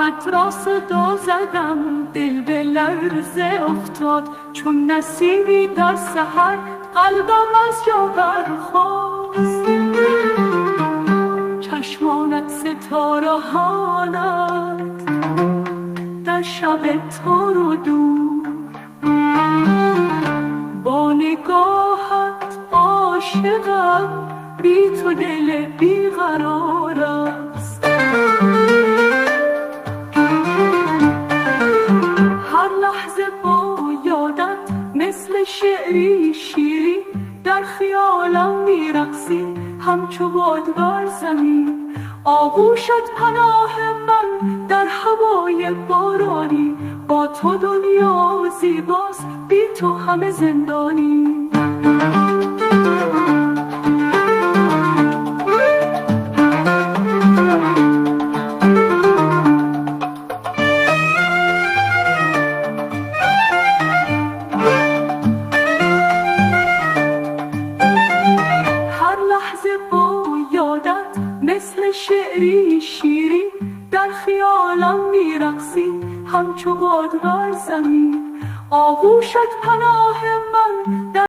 نامت را صدا زدم، دل به لرزه افتاد چون نسیمی در سحر، قلبم از جا برخاست. چشمانت ستاره هانت در شب تار و دور، با نگاهت عاشقم، بی تو دل بیقرار است. هر لحظه با یادت مثل شعری شیری، در خیالم میرقصی همچو باد بر زمین. آغوشت پناه من در هوای بارانی، با تو دنیا زیباست، بی تو همه زندانی. مثل شعری شیری در خیالم میرقصی همچو باد بر زمین. آغوشت پناه من